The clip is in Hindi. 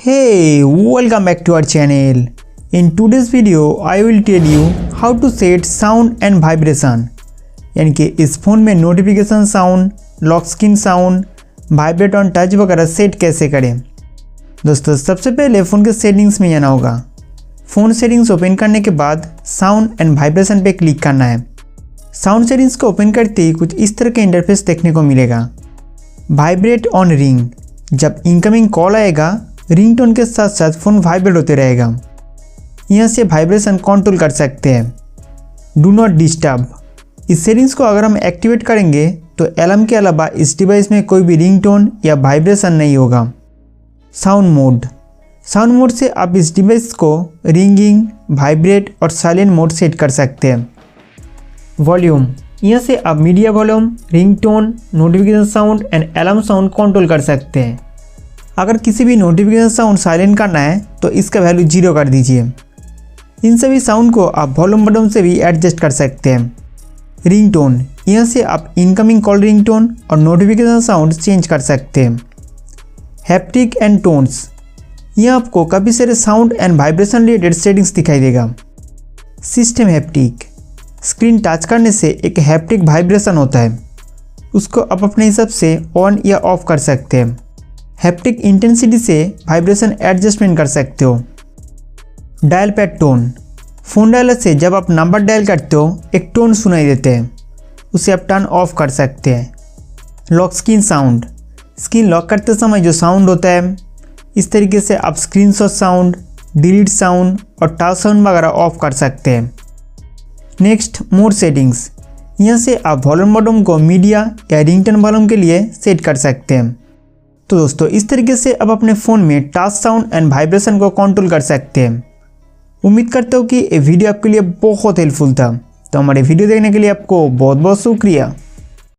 Hey, welcome back to our channel. In today's video, I will tell you how to set sound and vibration. यानी कि इस फ़ोन में notification sound, lock screen sound, vibrate on touch वगैरह सेट कैसे करें। दोस्तों सबसे पहले फ़ोन के सेटिंग्स में जाना होगा। फ़ोन सेटिंग्स ओपन करने के बाद साउंड एंड वाइब्रेशन पे क्लिक करना है। साउंड सेटिंग्स को ओपन करते ही कुछ इस तरह का इंटरफेस देखने को मिलेगा। वाइब्रेट ऑन रिंग, जब इनकमिंग कॉल आएगा रिंगटोन के साथ साथ फ़ोन वाइब्रेट होते रहेगा। यहाँ से वाइब्रेशन कंट्रोल कर सकते हैं। डू नॉट डिस्टर्ब, इस सेटिंग्स को अगर हम एक्टिवेट करेंगे तो अलार्म के अलावा इस डिवाइस में कोई भी रिंगटोन या वाइब्रेशन नहीं होगा। साउंड मोड से आप इस डिवाइस को रिंगिंग, वाइब्रेट और साइलेंट मोड सेट कर सकते हैं। वॉल्यूम, यहाँ से आप media volume, ringtone, notification sound and alarm sound control कर सकते हैं। अगर किसी भी नोटिफिकेशन साउंड साइलेंट करना है तो इसका वैल्यू 0 कर दीजिए। इन सभी साउंड को आप वॉल्यूम बटन से भी एडजस्ट कर सकते हैं। रिंगटोन, यहाँ से आप इनकमिंग कॉल रिंगटोन और नोटिफिकेशन साउंड चेंज कर सकते हैं। हैप्टिक एंड टोन्स, यहाँ आपको काफ़ी सारे sound and vibration related settings दिखाई देगा। सिस्टम हैप्टिक, स्क्रीन टच करने से एक हैप्टिक वाइब्रेशन होता है, उसको आप अपने हिसाब से ऑन या ऑफ कर सकते हैं। हैप्टिक इंटेंसिटी से वाइब्रेशन एडजस्टमेंट कर सकते हो। Dial pad tone, phone dialer से जब आप नंबर डायल करते हो एक टोन सुनाई देते हैं, उसे आप टर्न ऑफ कर सकते हैं। Lock screen sound, screen lock करते समय जो साउंड होता है, इस तरीके से आप स्क्रीनशॉट साउंड, डिलीट साउंड और टच साउंड वगैरह ऑफ कर सकते हैं। नेक्स्ट, मोड सेटिंग्स, यहाँ से आप वॉल्यूम बटन को मीडिया या रिंगटोन वॉल्यूम के लिए सेट कर सकते हैं। तो दोस्तों इस तरीके से आप अपने फ़ोन में टच साउंड एंड वाइब्रेशन को कंट्रोल कर सकते हैं। उम्मीद करता हूँ कि ये वीडियो आपके लिए बहुत हेल्पफुल था। तो हमारे वीडियो देखने के लिए आपको बहुत बहुत शुक्रिया।